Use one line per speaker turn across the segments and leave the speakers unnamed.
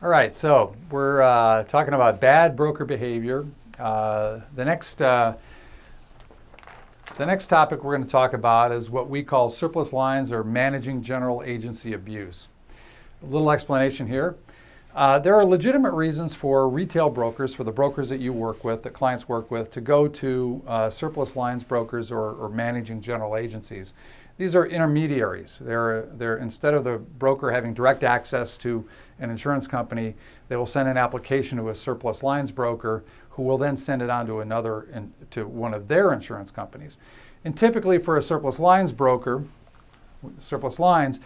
All right, so we're talking about bad broker behavior. The next topic we're going to talk about is what we call surplus lines or managing general agency abuse. A little explanation here. There are legitimate reasons for retail brokers, for the brokers that you work with, that clients work with, to go to surplus lines brokers or managing general agencies. These are intermediaries. They're instead of the broker having direct access to an insurance company, they will send an application to a surplus lines broker who will then send it on to to one of their insurance companies. And typically for a surplus lines broker, surplus lines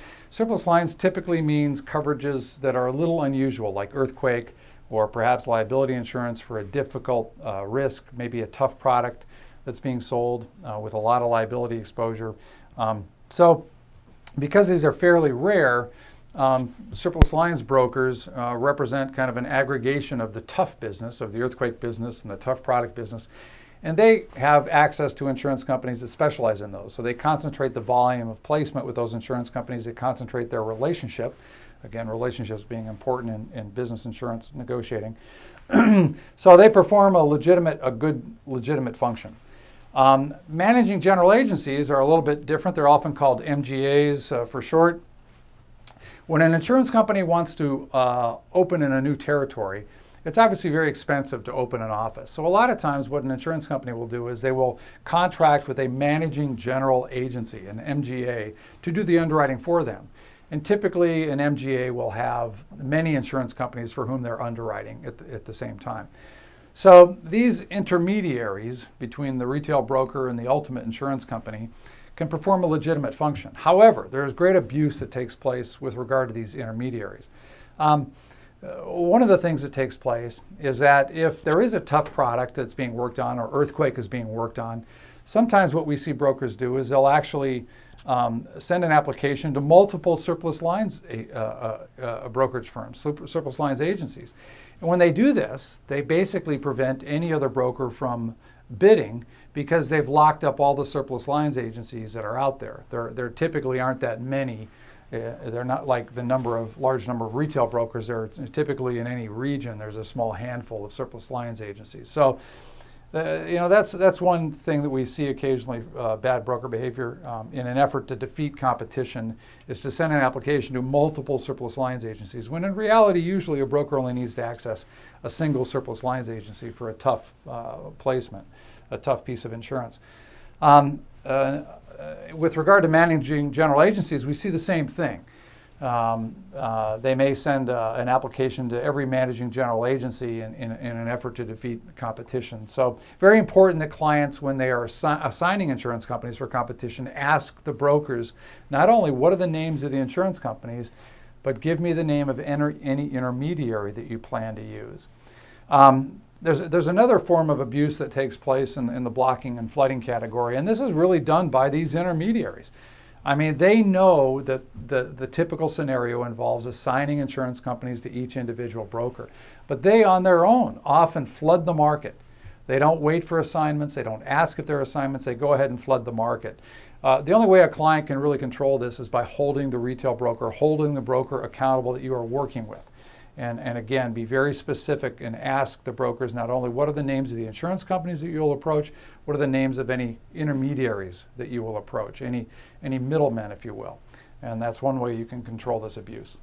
typically means coverages that are a little unusual, like earthquake or perhaps liability insurance for a difficult risk, maybe a tough product that's being sold with a lot of liability exposure. So because these are fairly rare, surplus lines brokers represent kind of an aggregation of the tough business, of the earthquake business and the tough product business. And they have access to insurance companies that specialize in those. So they concentrate the volume of placement with those insurance companies. They concentrate their relationship. Again, relationships being important in business insurance negotiating. So they perform a good legitimate function. Managing general agencies are a little bit different. They're often called MGAs for short. When an insurance company wants to open in a new territory, it's obviously very expensive to open an office. So a lot of times what an insurance company will do is they will contract with a managing general agency, an MGA, to do the underwriting for them. And typically an MGA will have many insurance companies for whom they're underwriting at the same time. So these intermediaries between the retail broker and the ultimate insurance company can perform a legitimate function. However, there is great abuse that takes place with regard to these intermediaries. One of the things that takes place is that if there is a tough product that's being worked on or earthquake is being worked on, sometimes what we see brokers do is they'll actually send an application to multiple surplus lines brokerage firms, surplus lines agencies. And when they do this, they basically prevent any other broker from bidding because they've locked up all the surplus lines agencies that are out there. There typically aren't that many. They're not like the large number of retail brokers. There are typically in any region, there's a small handful of surplus lines agencies. So, that's one thing that we see occasionally, bad broker behavior in an effort to defeat competition is to send an application to multiple surplus lines agencies, when in reality, usually a broker only needs to access a single surplus lines agency for a tough placement, a tough piece of insurance. With regard to managing general agencies, we see the same thing. They may send an application to every managing general agency in an effort to defeat competition. So very important that clients, when they are assigning insurance companies for competition, ask the brokers not only what are the names of the insurance companies, but give me the name of any intermediary that you plan to use. There's another form of abuse that takes place in the blocking and flooding category, and this is really done by these intermediaries. I mean, they know that the typical scenario involves assigning insurance companies to each individual broker, but they on their own often flood the market. They don't wait for assignments. They don't ask if there are assignments. They go ahead and flood the market. The only way a client can really control this is by holding the retail broker, holding the broker accountable that you are working with. And again, be very specific and ask the brokers not only what are the names of the insurance companies that you'll approach, what are the names of any intermediaries that you will approach, any middlemen, if you will. And that's one way you can control this abuse.